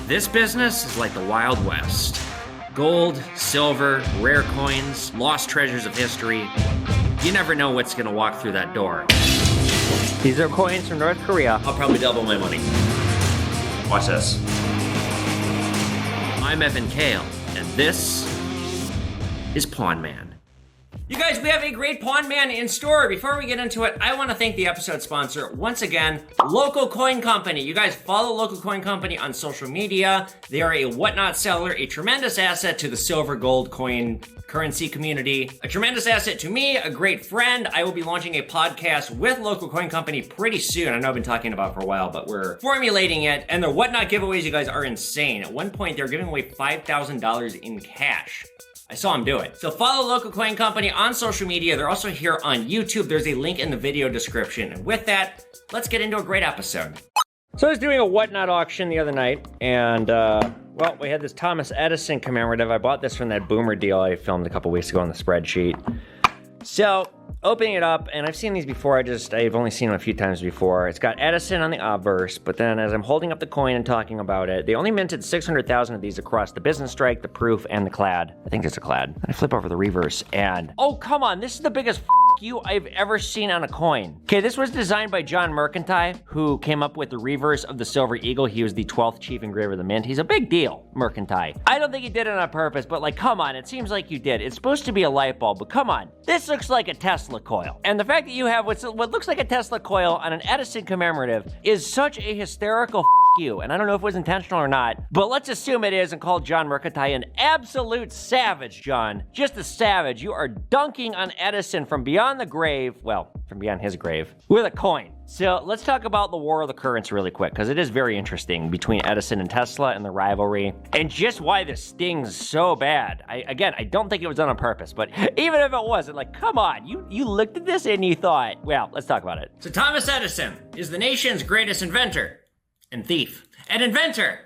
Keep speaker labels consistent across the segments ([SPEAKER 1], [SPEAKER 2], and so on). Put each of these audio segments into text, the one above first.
[SPEAKER 1] This business is like the Wild West. Gold, silver, rare coins, lost treasures of history. You never know what's gonna walk through that door.
[SPEAKER 2] These are coins from North Korea.
[SPEAKER 1] I'll probably double my money. Watch this. I'm Evan Kale, and this is Pawn Man. You guys, we have a great Pawn Man in store. Before we get into it, I want to thank the episode sponsor, once again, Local Coin Company. You guys follow Local Coin Company on social media. They are a whatnot seller, a tremendous asset to the silver gold coin currency community, a tremendous asset to me, a great friend. I will be launching a podcast with Local Coin Company pretty soon. I know I've been talking about it for a while, but we're formulating it. And their whatnot giveaways, you guys, are insane. At one point, they're giving away $5,000 in cash. I saw them do it. So follow Local Coin Company on social media. They're also here on YouTube. There's a link in the video description. And with that, let's get into a great episode.
[SPEAKER 2] So I was doing a whatnot auction the other night, and well, we had this Thomas Edison commemorative. I bought this from that Boomer deal I filmed a couple weeks ago on the spreadsheet. So, opening it up, and I've seen these before, I've only seen them a few times before. It's got Edison on the obverse, but then as I'm holding up the coin and talking about it, they only minted 600,000 of these across the business strike, the proof, and the clad. I think it's a clad. I flip over the reverse, and oh, come on, this is the biggest you I've ever seen on a coin. Okay, this was designed by John Mercantile, who came up with the reverse of the Silver Eagle. He was the 12th chief engraver of the mint. He's a big deal, Mercantile. I don't think he did it on purpose, but like, come on, it seems like you did. It's supposed to be a light bulb, but come on. This looks like a Tesla coil. And the fact that you have what looks like a Tesla coil on an Edison commemorative is such a hysterical you. And I don't know if it was intentional or not, but let's assume it is and call John Mercantile an absolute savage, John. Just a savage. You are dunking on Edison from beyond the grave, well, from beyond his grave, with a coin. So let's talk about the War of the Currents really quick, because it is very interesting between Edison and Tesla and the rivalry, and just why this stings so bad. I don't think it was done on purpose, but even if it wasn't, like, come on, you looked at this and you thought, well, let's talk about it.
[SPEAKER 1] So Thomas Edison is the nation's greatest inventor and thief. An inventor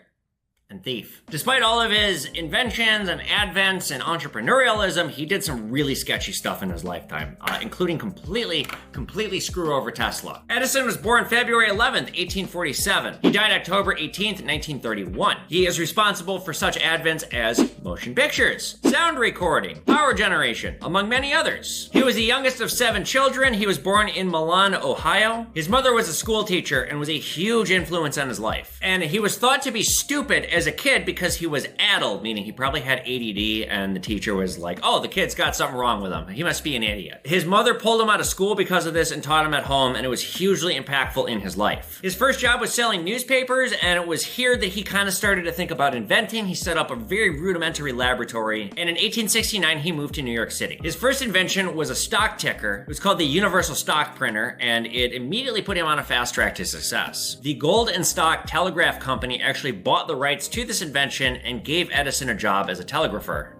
[SPEAKER 1] and thief. Despite all of his inventions and advents and entrepreneurialism, he did some really sketchy stuff in his lifetime, including completely screw over Tesla. Edison was born February 11th, 1847. He died October 18th, 1931. He is responsible for such advents as motion pictures, sound recording, power generation, among many others. He was the youngest of 7 children. He was born in Milan, Ohio. His mother was a school teacher and was a huge influence on his life. And he was thought to be stupid as a kid because he was addled, meaning he probably had ADD, and the teacher was like, oh, the kid's got something wrong with him. He must be an idiot. His mother pulled him out of school because of this and taught him at home, and it was hugely impactful in his life. His first job was selling newspapers, and it was here that he kind of started to think about inventing. He set up a very rudimentary laboratory, and in 1869, he moved to New York City. His first invention was a stock ticker. It was called the Universal Stock Printer, and it immediately put him on a fast track to success. The Gold and Stock Telegraph Company actually bought the rights to this invention and gave Edison a job as a telegrapher.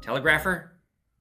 [SPEAKER 1] Telegrapher?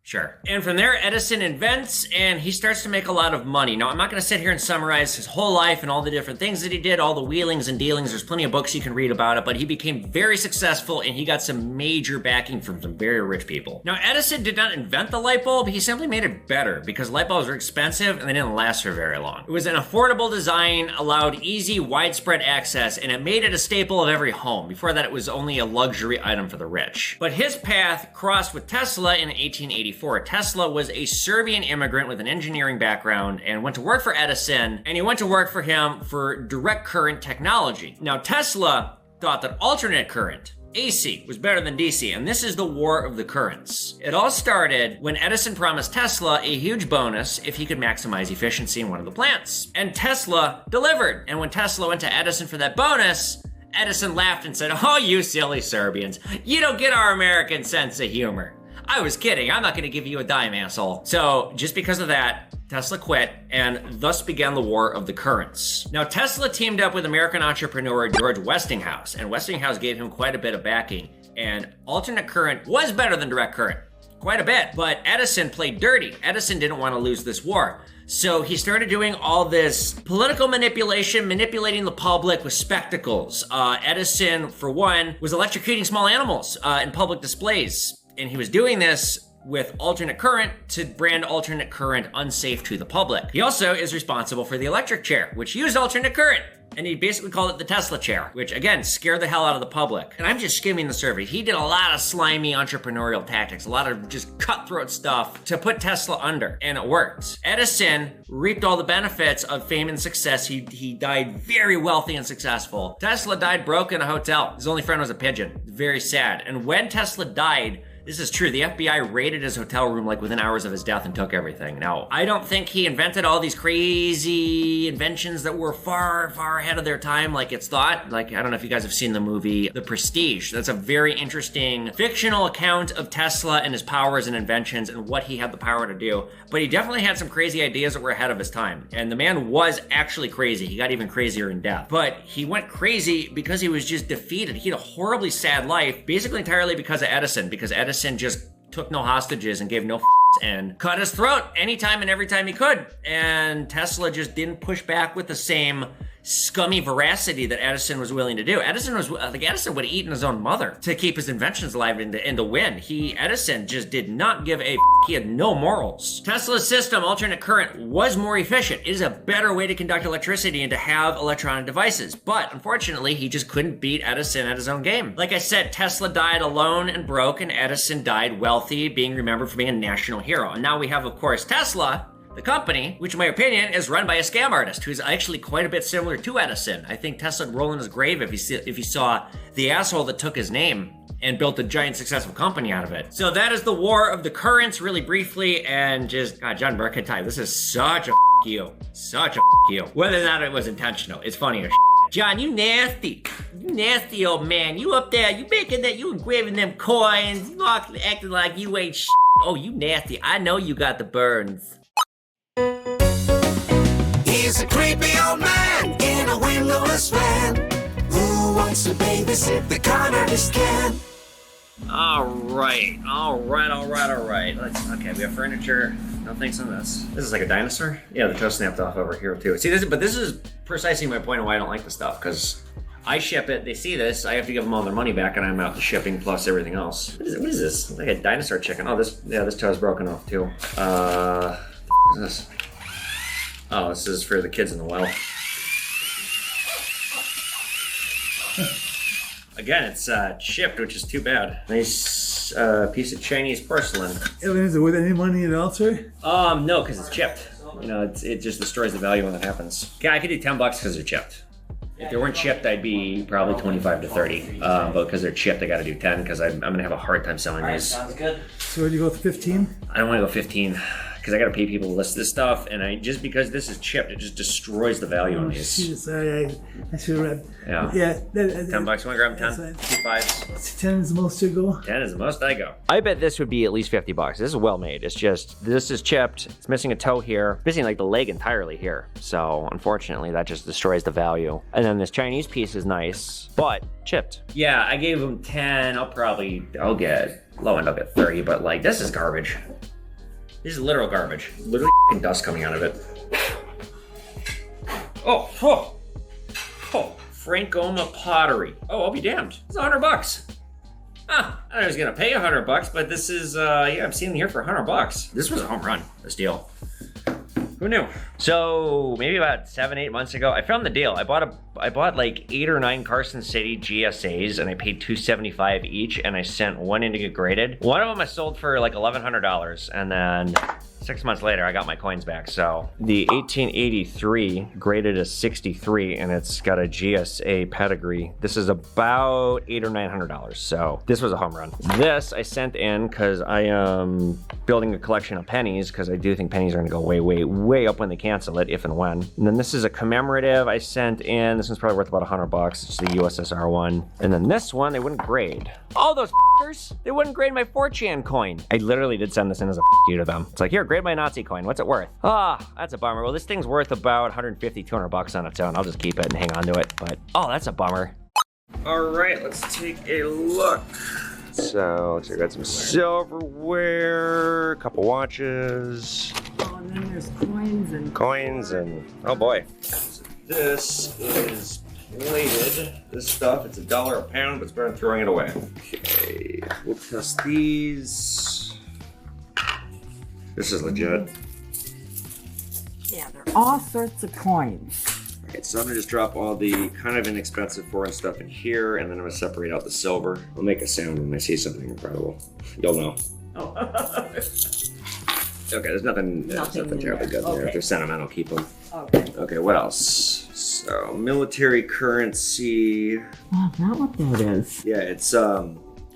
[SPEAKER 1] Sure. And from there, Edison invents, and he starts to make a lot of money. Now, I'm not going to sit here and summarize his whole life and all the different things that he did, all the wheelings and dealings. There's plenty of books you can read about it, but he became very successful, and he got some major backing from some very rich people. Now, Edison did not invent the light bulb. He simply made it better, because light bulbs were expensive, and they didn't last for very long. It was an affordable design, allowed easy, widespread access, and it made it a staple of every home. Before that, it was only a luxury item for the rich. But his path crossed with Tesla in 1884. Tesla was a Serbian immigrant with an engineering background and went to work for Edison, and he went to work for him for direct current technology. Now, Tesla thought that alternate current, AC, was better than DC, and this is the war of the currents. It all started when Edison promised Tesla a huge bonus if he could maximize efficiency in one of the plants. And Tesla delivered, and when Tesla went to Edison for that bonus, Edison laughed and said, oh, you silly Serbians, you don't get our American sense of humor. I was kidding. I'm not going to give you a dime, asshole. So just because of that, Tesla quit, and thus began the War of the Currents. Now, Tesla teamed up with American entrepreneur George Westinghouse, and Westinghouse gave him quite a bit of backing, and alternate current was better than direct current. Quite a bit, but Edison played dirty. Edison didn't want to lose this war. So he started doing all this political manipulation, manipulating the public with spectacles. Edison, for one, was electrocuting small animals in public displays. And he was doing this with alternate current to brand alternate current unsafe to the public. He also is responsible for the electric chair, which used alternate current. And he basically called it the Tesla chair, which again, scared the hell out of the public. And I'm just skimming the survey. He did a lot of slimy entrepreneurial tactics, a lot of just cutthroat stuff to put Tesla under, and it worked. Edison reaped all the benefits of fame and success. He died very wealthy and successful. Tesla died broke in a hotel. His only friend was a pigeon. Very sad. And when Tesla died, this is true. The FBI raided his hotel room like within hours of his death and took everything. Now, I don't think he invented all these crazy inventions that were far, far ahead of their time like it's thought. Like, I don't know if you guys have seen the movie The Prestige. That's a very interesting fictional account of Tesla and his powers and inventions and what he had the power to do. But he definitely had some crazy ideas that were ahead of his time. And the man was actually crazy. He got even crazier in death. But he went crazy because he was just defeated. He had a horribly sad life, basically entirely because of Edison, because Edison just took no hostages and gave no and cut his throat anytime and every time he could. And Tesla just didn't push back with the same scummy veracity that Edison was willing to do. Edison would have eaten his own mother to keep his inventions alive and to win. Edison just did not give a he had no morals. Tesla's system, alternate current, was more efficient. It is a better way to conduct electricity and to have electronic devices. But unfortunately, he just couldn't beat Edison at his own game. Like I said, Tesla died alone and broke, and Edison died wealthy, being remembered for being a national hero. And now we have, of course, Tesla, the company, which in my opinion is run by a scam artist who's actually quite a bit similar to Edison. I think Tesla would roll in his grave if he saw the asshole that took his name and built a giant successful company out of it. So that is the war of the currents, really briefly, and just, God, John Mercantile, this is such a you. Such a you. Whether or not it was intentional, it's funny as John, you nasty. You nasty old man. You up there, you making that, you engraving them coins, you acting like you ain't Oh, you nasty. I know you got the burns.
[SPEAKER 3] He's a creepy old man in a windowless van who wants to babysit the con artist can.
[SPEAKER 1] All right. Okay, we have furniture. No thanks on this. This is like a dinosaur? Yeah, the toe snapped off over here too. See, this is precisely my point of why I don't like this stuff, because I ship it, they see this, I have to give them all their money back, and I'm out the shipping plus everything else. What is this? Like a dinosaur chicken. Oh, this toe's broken off too. What is this? Oh, this is for the kids in the well. Again, it's chipped, which is too bad. Nice piece of Chinese porcelain.
[SPEAKER 4] Is it with any money at all, sir?
[SPEAKER 1] No, because it's chipped. You know, it just destroys the value when that happens. Yeah, I could do $10 because they're chipped. If they weren't chipped, I'd be probably 25 to 30. But because they're chipped, I got to do 10 because I'm going to have a hard time selling these.
[SPEAKER 2] Sounds good.
[SPEAKER 4] So where do you go with 15?
[SPEAKER 1] I don't want to go 15 because I got to pay people to list this stuff, and just because this is chipped, it just destroys the value on these.
[SPEAKER 4] Sorry, I should have read.
[SPEAKER 1] Yeah.
[SPEAKER 4] Yeah.
[SPEAKER 1] $10. You want to grab 10? 2 5s.
[SPEAKER 4] 10 is the most you go.
[SPEAKER 1] 10 is the most I go.
[SPEAKER 2] I bet this would be at least $50. This is well made. It's just, this is chipped. It's missing a toe here. Missing like the leg entirely here. So unfortunately, that just destroys the value. And then this Chinese piece is nice, but chipped.
[SPEAKER 1] Yeah, I gave them 10. I'll get, low end, I'll get 30, but like, this is garbage. This is literal garbage. Literally dust coming out of it. Oh, Frankoma pottery. Oh, I'll be damned. It's $100. I thought I was gonna pay $100, but this is, yeah, I'm seeing it here for $100. This was a home run, this deal. Who knew?
[SPEAKER 2] So maybe about 7-8 months ago, I found the deal. I bought like 8 or 9 Carson City GSAs, and I paid $275 each, and I sent one in to get graded. One of them I sold for like $1,100, and then 6 months later, I got my coins back. So the 1883 graded as 63, and it's got a GSA pedigree. This is about $800 or $900. So this was a home run. This I sent in because I am building a collection of pennies, because I do think pennies are going to go way, way, way up when they cancel it, if and when. And then this is a commemorative I sent in. This one's probably worth about $100. It's the USSR one. And then this one, they wouldn't grade. All those f***ers, they wouldn't grade my 4chan coin. I literally did send this in as a f*** you to them. It's like, here, grade my Nazi coin. What's it worth? Ah, that's a bummer. Well, this thing's worth about $150, $200 on its own. I'll just keep it and hang on to it. But, oh, that's a bummer.
[SPEAKER 1] All right, let's take a look.
[SPEAKER 2] So, looks like I got some silverware, a couple watches.
[SPEAKER 5] Oh, and then there's coins and...
[SPEAKER 2] Oh boy.
[SPEAKER 1] This is plated. This stuff, it's $1 a pound, but it's better than throwing it away.
[SPEAKER 2] Okay, we'll test these.
[SPEAKER 1] This is legit.
[SPEAKER 5] Yeah, there are all sorts of coins.
[SPEAKER 2] Alright, so I'm gonna just drop all the kind of inexpensive foreign stuff in here, and then I'm gonna separate out the silver. I'll make a sound when I see something incredible. You'll know.
[SPEAKER 5] Oh.
[SPEAKER 2] Okay, there's nothing terribly good there. If they're sentimental, keep them.
[SPEAKER 5] Okay.
[SPEAKER 2] Okay, what else? So, military currency.
[SPEAKER 5] Oh, not what that is.
[SPEAKER 2] Yeah, it's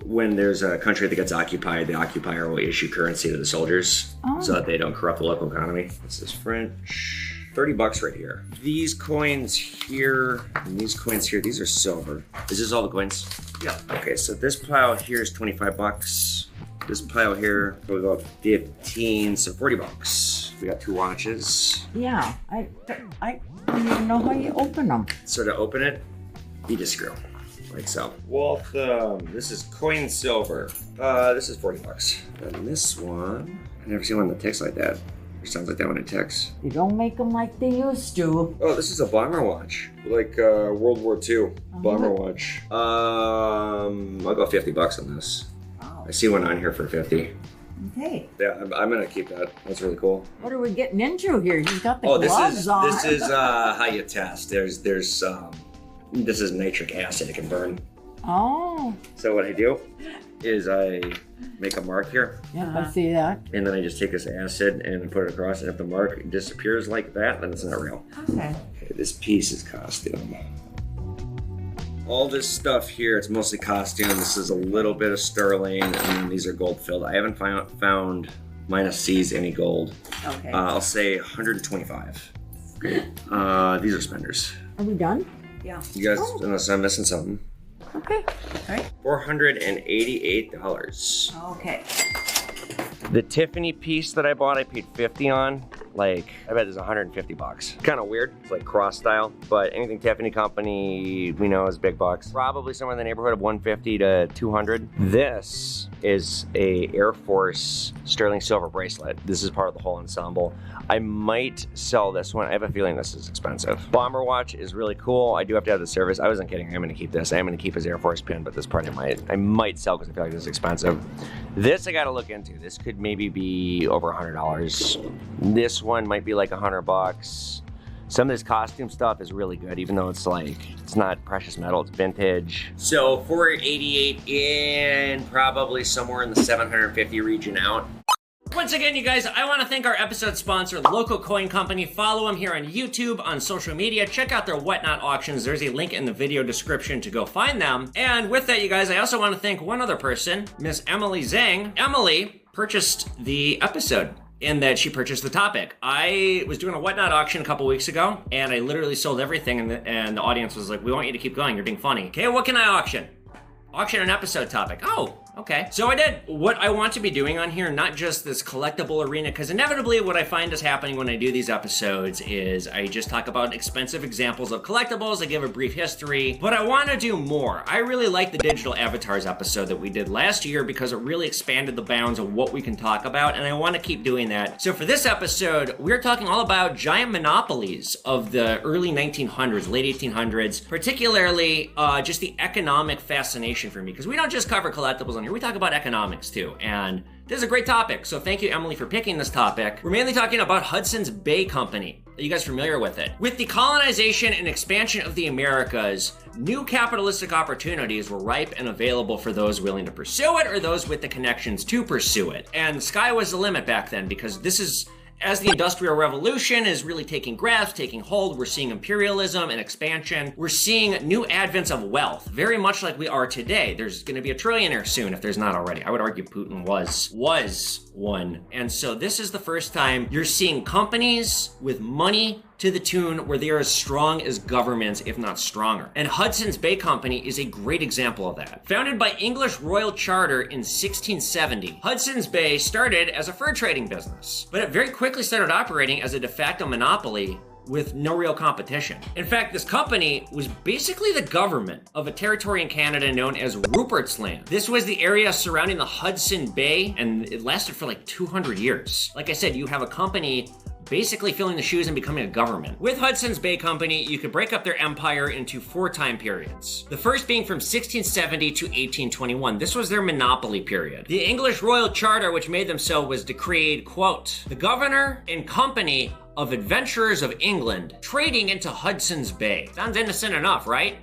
[SPEAKER 2] when there's a country that gets occupied, the occupier will issue currency to the soldiers so that they don't corrupt the local economy. This is French. $30 right here. These coins here and these coins here, these are silver. Is this all the coins? Yeah. Okay, so this pile here is $25. This pile here will go up 15, so $40. We got 2 watches.
[SPEAKER 5] Yeah, I don't even know how you open them.
[SPEAKER 2] So to open it, you just screw, like so. Waltham, this is coin silver. This is $40. And this one, I've never seen one that ticks like that. Or sounds like that when it ticks.
[SPEAKER 5] You don't make them like they used to.
[SPEAKER 2] Oh, this is a bomber watch, like World War II bomber watch. I'll go $50 on this.
[SPEAKER 5] Wow.
[SPEAKER 2] I see one on here for 50.
[SPEAKER 5] Okay.
[SPEAKER 2] Yeah, I'm gonna keep that. That's really cool.
[SPEAKER 5] What are we getting into here? He's got the
[SPEAKER 2] Oh,
[SPEAKER 5] gloves on.
[SPEAKER 2] this is how you test. This is nitric acid. It can burn.
[SPEAKER 5] Oh.
[SPEAKER 2] So what I do is I make a mark here,
[SPEAKER 5] Yeah, I see that.
[SPEAKER 2] and then I just take this acid and I put it across. And if the mark disappears like that, then it's not real.
[SPEAKER 5] Okay.
[SPEAKER 2] Okay, this piece is costume. All this stuff here, it's mostly costume. This is a little bit of sterling, and then these are gold filled. I haven't found minus C's any gold.
[SPEAKER 5] Okay.
[SPEAKER 2] I'll say 125. These are spenders.
[SPEAKER 5] Are we done? Yeah.
[SPEAKER 2] You guys, unless I'm missing something.
[SPEAKER 5] Okay. Okay.
[SPEAKER 2] $488.
[SPEAKER 5] Okay.
[SPEAKER 2] The Tiffany piece that I bought, I paid 50 on. Like, I bet it's 150 bucks. Kind of weird. It's like cross style, but anything Tiffany company we know is big bucks. Probably somewhere in the neighborhood of 150 to 200. This is a Air Force sterling silver bracelet. This is part of the whole ensemble. I might sell this one. I have a feeling this is expensive. Bomber watch is really cool. I do have to have the service. I wasn't kidding. I'm gonna keep this. I am gonna keep his Air Force pin, but this part I might sell because I feel like this is expensive. This I gotta look into. This could maybe be over $100. This one might be like $100. Some of this costume stuff is really good, even though it's like, it's not precious metal, it's vintage. So 488 in, probably somewhere in the 750 region out.
[SPEAKER 1] Once again, you guys, I want to thank our episode sponsor, Local Coin Company. Follow them here on YouTube, on social media. Check out their Whatnot auctions. There's a link in the video description to go find them. And with that, you guys, I also want to thank one other person, Miss Emily Zhang. Emily purchased the episode in that she purchased the topic. I was doing a Whatnot auction a couple weeks ago, and I literally sold everything, and the audience was like, we want you to keep going, you're being funny. Okay, what can I auction? Auction an episode topic. Oh, okay. So I did. What I want to be doing on here, not just this collectible arena, because inevitably what I find is happening when I do these episodes is I just talk about expensive examples of collectibles, I give a brief history, but I want to do more. I really like the digital avatars episode that we did last year because it really expanded the bounds of what we can talk about, and I want to keep doing that. So for this episode, we're talking all about giant monopolies of the early 1900s, late 1800s, particularly just the economic fascination for me, because we don't just cover collectibles on here, we talk about economics too, and this is a great topic, so thank you, Emily, for picking this topic. We're mainly talking about Hudson's Bay Company. Are you guys familiar with it? With the colonization and expansion of the Americas, new capitalistic opportunities were ripe and available for those willing to pursue it or those with the connections to pursue it. And the sky was the limit back then, because this is, as the Industrial Revolution is really taking grasp, taking hold, we're seeing imperialism and expansion. We're seeing new advents of wealth, very much like we are today. There's gonna be a trillionaire soon, if there's not already. I would argue Putin was one. And so this is the first time you're seeing companies with money to the tune where they are as strong as governments, if not stronger. And Hudson's Bay Company is a great example of that. Founded by English Royal Charter in 1670, Hudson's Bay started as a fur trading business, but it very quickly started operating as a de facto monopoly with no real competition. In fact, this company was basically the government of a territory in Canada known as Rupert's Land. This was the area surrounding the Hudson Bay, and it lasted for like 200 years. Like I said, you have a company basically filling the shoes and becoming a government. With Hudson's Bay Company, you could break up their empire into 4 time periods. The first being from 1670 to 1821. This was their monopoly period. The English Royal Charter, which made them so, was decreed, quote, "The governor and company of adventurers of England trading into Hudson's Bay. Sounds innocent enough, right?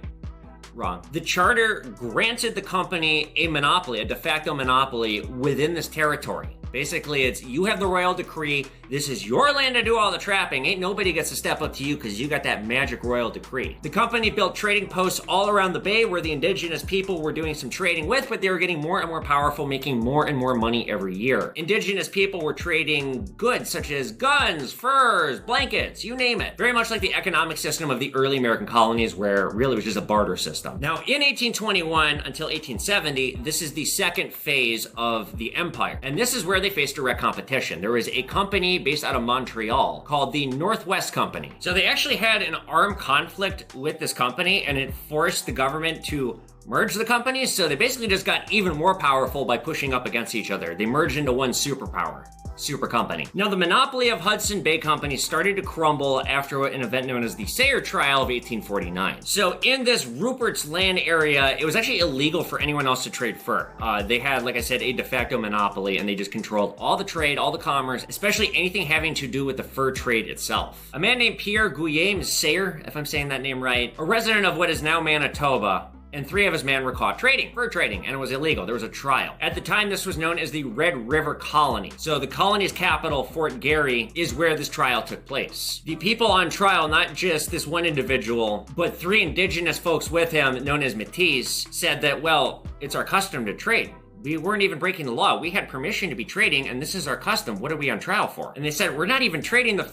[SPEAKER 1] Wrong. The charter granted the company a monopoly, a de facto monopoly within this territory. Basically, it's you have the royal decree. This is your land to do all the trapping. Ain't nobody gets to step up to you because you got that magic royal decree. The company built trading posts all around the bay where the indigenous people were doing some trading with, but they were getting more and more powerful, making more and more money every year. Indigenous people were trading goods such as guns, furs, blankets, you name it. Very much like the economic system of the early American colonies where really it was just a barter system. Now, in 1821 until 1870, this is the second phase of the empire. And this is where they faced direct competition. There was a company based out of Montreal called the Northwest Company. So they actually had an armed conflict with this company, and it forced the government to merge the companies. So they basically just got even more powerful by pushing up against each other. They merged into one superpower. Super company. Now, the monopoly of Hudson Bay Company started to crumble after an event known as the Sayre Trial of 1849. So in this Rupert's Land area, it was actually illegal for anyone else to trade fur. They had, like I said, a de facto monopoly, and they just controlled all the trade, all the commerce, especially anything having to do with the fur trade itself. A man named Pierre Guillaume Sayre, if I'm saying that name right, a resident of what is now Manitoba, and 3 of his men were caught trading, fur trading, and it was illegal. There was a trial. At the time, this was known as the Red River Colony. So the colony's capital, Fort Garry, is where this trial took place. The people on trial, not just this one individual, but 3 indigenous folks with him, known as Métis, said that, well, it's our custom to trade. We weren't even breaking the law. We had permission to be trading, and this is our custom. What are we on trial for? And they said, we're not even trading the,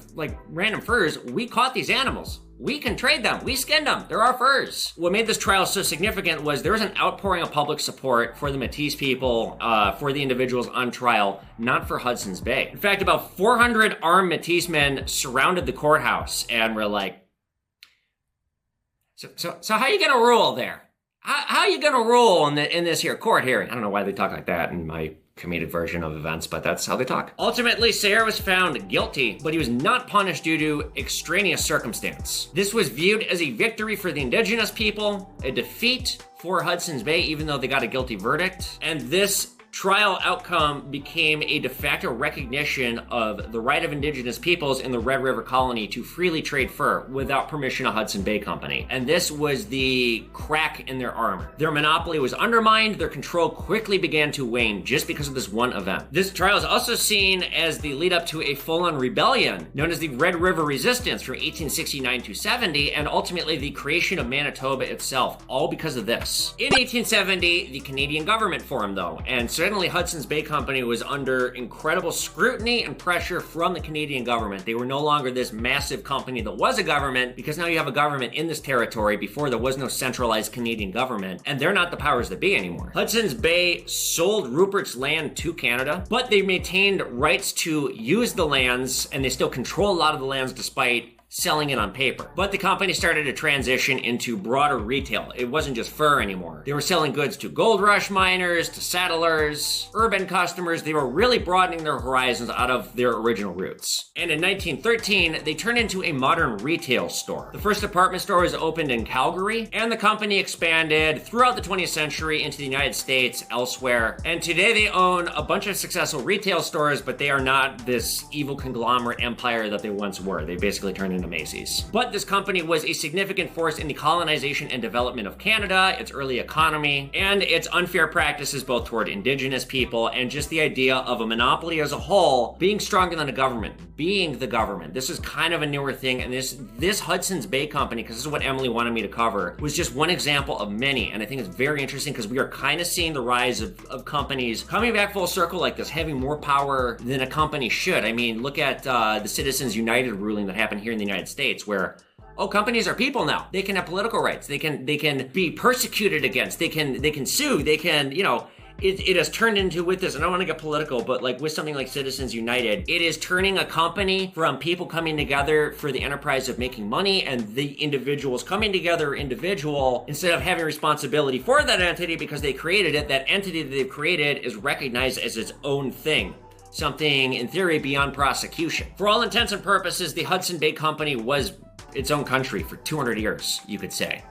[SPEAKER 1] random furs. We caught these animals. We can trade them. We skinned them. They're our furs. What made this trial so significant was there was an outpouring of public support for the Métis people, for the individuals on trial, not for Hudson's Bay. In fact, about 400 armed Métis men surrounded the courthouse and were like, so how you gonna rule there? How you gonna rule in this here court hearing? I don't know why they talk like that in my comedic version of events, but that's how they talk. Ultimately, Sayre was found guilty, but he was not punished due to extraneous circumstance. This was viewed as a victory for the indigenous people, a defeat for Hudson's Bay, even though they got a guilty verdict. And this trial outcome became a de facto recognition of the right of indigenous peoples in the Red River Colony to freely trade fur without permission of Hudson Bay Company. And this was the crack in their armor. Their monopoly was undermined, their control quickly began to wane just because of this one event. This trial is also seen as the lead up to a full-on rebellion known as the Red River Resistance from 1869 to 70, and ultimately the creation of Manitoba itself, all because of this. In 1870, the Canadian government formed though, and certainly Hudson's Bay Company was under incredible scrutiny and pressure from the Canadian government. They were no longer this massive company that was a government, because now you have a government in this territory. Before, there was no centralized Canadian government, and they're not the powers that be anymore. Hudson's Bay sold Rupert's Land to Canada, but they maintained rights to use the lands, and they still control a lot of the lands despite selling it on paper. But the company started to transition into broader retail. It wasn't just fur anymore. They were selling goods to gold rush miners, to settlers, urban customers. They were really broadening their horizons out of their original roots. And in 1913, they turned into a modern retail store. The first department store was opened in Calgary, and the company expanded throughout the 20th century into the United States, elsewhere. And today they own a bunch of successful retail stores, but they are not this evil conglomerate empire that they once were. They basically turned into Macy's. But this company was a significant force in the colonization and development of Canada, its early economy, and its unfair practices both toward indigenous people and just the idea of a monopoly as a whole being stronger than a government, being the government. This is kind of a newer thing, and this Hudson's Bay Company, because this is what Emily wanted me to cover, was just one example of many, and I think it's very interesting because we are kind of seeing the rise of companies coming back full circle like this, having more power than a company should. I mean, look at the Citizens United ruling that happened here in the United States, where companies are people now. They can have political rights. They can be persecuted against. They can sue. They can, it has turned into, with this, I don't want to get political, but like with something like Citizens United, it is turning a company from people coming together for the enterprise of making money and the individuals coming together individual, instead of having responsibility for that entity because they created it. That entity that they've created is recognized as its own thing. Something, in theory, beyond prosecution. For all intents and purposes, the Hudson Bay Company was its own country for 200 years, you could say.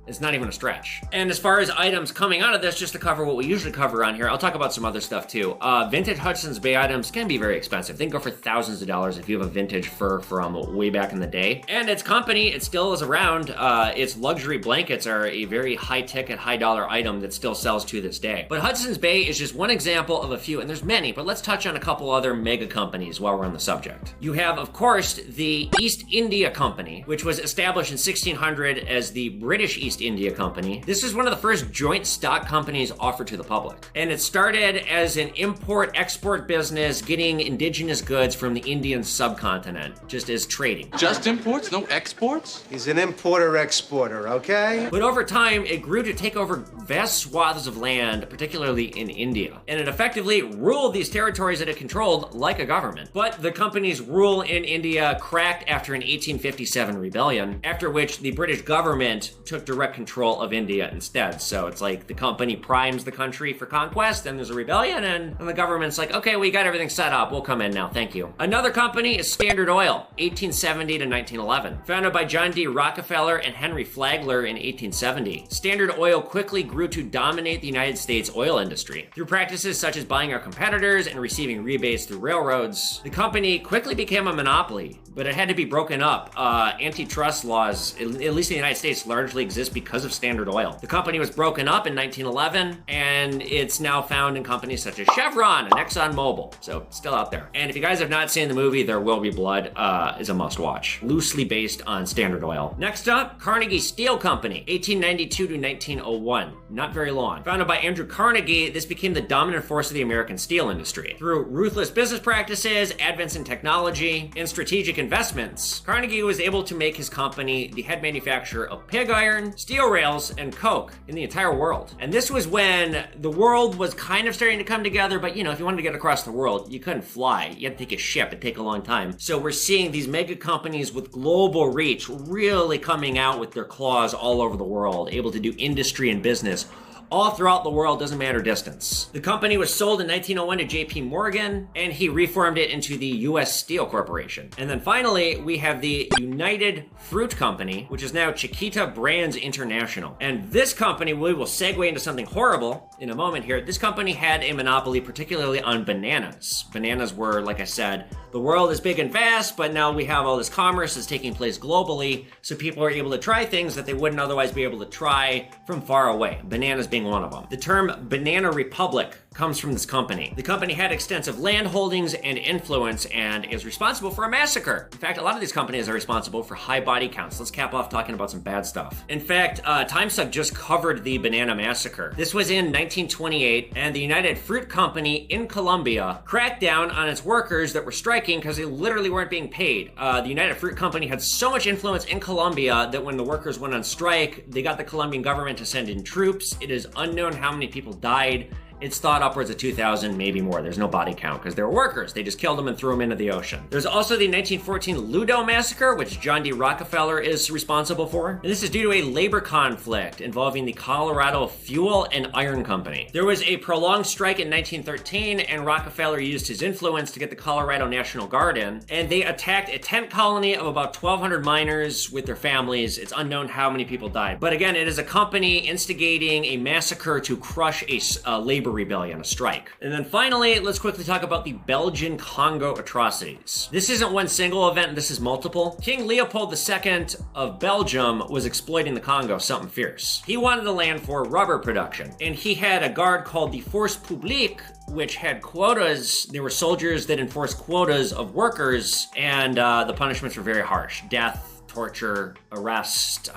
[SPEAKER 1] It's not even a stretch. And as far as items coming out of this, just to cover what we usually cover on here, I'll talk about some other stuff too. Vintage Hudson's Bay items can be very expensive. They can go for thousands of dollars if you have a vintage fur from way back in the day. And its company, it still is around. Its luxury blankets are a very high ticket, high dollar item that still sells to this day. But Hudson's Bay is just one example of a few, and there's many, but let's touch on a couple other mega companies while we're on the subject. You have, of course, the East India Company, which was established in 1600 as the British East India Company. This is one of the first joint stock companies offered to the public. And it started as an import-export business, getting indigenous goods from the Indian subcontinent, just as trading.
[SPEAKER 6] Just imports, no exports?
[SPEAKER 7] He's an importer-exporter, okay?
[SPEAKER 1] But over time, it grew to take over vast swaths of land, particularly in India. And it effectively ruled these territories that it controlled like a government. But the company's rule in India cracked after an 1857 rebellion, after which the British government took direct control of India instead. So it's like the company primes the country for conquest, and there's a rebellion, and the government's like, okay, we got everything set up. We'll come in now. Thank you. Another company is Standard Oil, 1870 to 1911. Founded by John D. Rockefeller and Henry Flagler in 1870, Standard Oil quickly grew to dominate the United States oil industry. Through practices such as buying our competitors and receiving rebates through railroads, the company quickly became a monopoly, but it had to be broken up. Antitrust laws, at least in the United States, largely exist because of Standard Oil. The company was broken up in 1911, and it's now found in companies such as Chevron and ExxonMobil, so still out there. And if you guys have not seen the movie There Will Be Blood, is a must-watch, loosely based on Standard Oil. Next up, Carnegie Steel Company, 1892 to 1901, not very long. Founded by Andrew Carnegie, this became the dominant force of the American steel industry. Through ruthless business practices, advance in technology, and strategic investments, Carnegie was able to make his company the head manufacturer of pig iron, steel rails, and coke in the entire world. And this was when the world was kind of starting to come together, but you know, if you wanted to get across the world, you couldn't fly. You had to take a ship. It'd take a long time. So we're seeing these mega companies with global reach really coming out with their claws all over the world, able to do industry and business all throughout the world, doesn't matter distance. The company was sold in 1901 to J.P. Morgan, and he reformed it into the U.S. Steel Corporation. And then finally, we have the United Fruit Company, which is now Chiquita Brands International. And this company, we will segue into something horrible in a moment here. This company had a monopoly, particularly on bananas. Bananas were, like I said, the world is big and vast, but now we have all this commerce that's taking place globally, so people are able to try things that they wouldn't otherwise be able to try from far away. Bananas being one of them. The term Banana Republic comes from this company. The company had extensive land holdings and influence and is responsible for a massacre. In fact, a lot of these companies are responsible for high body counts. Let's cap off talking about some bad stuff. In fact, Time Suck just covered the Banana Massacre. This was in 1928, and the United Fruit Company in Colombia cracked down on its workers that were striking because they literally weren't being paid. The United Fruit Company had so much influence in Colombia that when the workers went on strike, they got the Colombian government to send in troops. It is unknown how many people died. It's thought upwards of 2,000, maybe more. There's no body count because they were workers. They just killed them and threw them into the ocean. There's also the 1914 Ludo Massacre, which John D. Rockefeller is responsible for. And this is due to a labor conflict involving the Colorado Fuel and Iron Company. There was a prolonged strike in 1913, and Rockefeller used his influence to get the Colorado National Guard in, and they attacked a tent colony of about 1,200 miners with their families. It's unknown how many people died. But again, it is a company instigating a massacre to crush a labor rebellion, a strike. And then finally, let's quickly talk about the Belgian Congo atrocities. This isn't one single event, this is multiple. King Leopold II of Belgium was exploiting the Congo something fierce. He wanted the land for rubber production, and he had a guard called the Force Publique, which had quotas. There were soldiers that enforced quotas of workers, and the punishments were very harsh. Death, torture, arrest,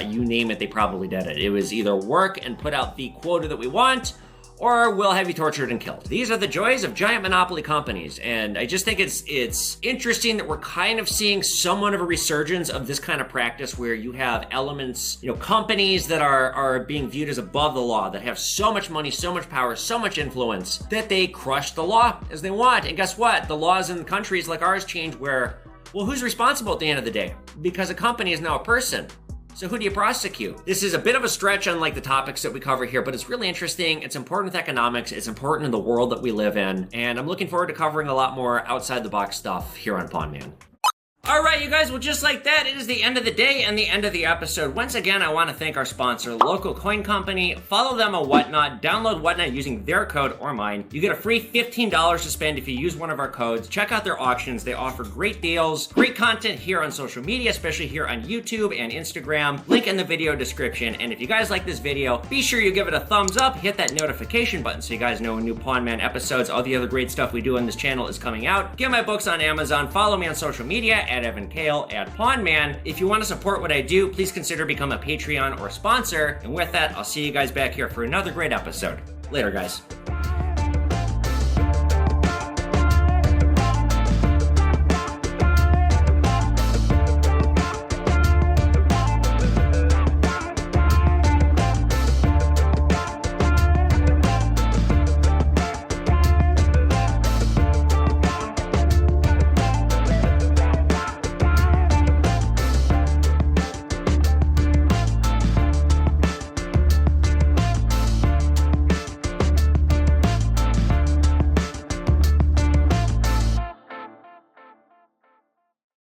[SPEAKER 1] you name it, they probably did it. It was either work and put out the quota that we want, or we'll have you tortured and killed. These are the joys of giant monopoly companies, and I just think it's interesting that we're kind of seeing somewhat of a resurgence of this kind of practice where you have elements, companies that are being viewed as above the law, that have so much money, so much power, so much influence, that they crush the law as they want. And guess what? The laws in countries like ours change where, well, who's responsible at the end of the day? Because a company is now a person. So who do you prosecute? This is a bit of a stretch on the topics that we cover here, but it's really interesting. It's important with economics. It's important in the world that we live in. And I'm looking forward to covering a lot more outside the box stuff here on Pawn Man. All right, you guys, well, just like that, it is the end of the day and the end of the episode. Once again, I want to thank our sponsor, Local Coin Company. Follow them on Whatnot. Download Whatnot using their code or mine. You get a free $15 to spend if you use one of our codes. Check out their auctions. They offer great deals, great content here on social media, especially here on YouTube and Instagram. Link in the video description. And if you guys like this video, be sure you give it a thumbs up, hit that notification button so you guys know when new Pawn Man episodes, all the other great stuff we do on this channel is coming out. Get my books on Amazon. Follow me on social media at Evan Kale, at Pawn Man. If you want to support what I do, please consider becoming a Patreon or sponsor. And with that, I'll see you guys back here for another great episode. Later, guys.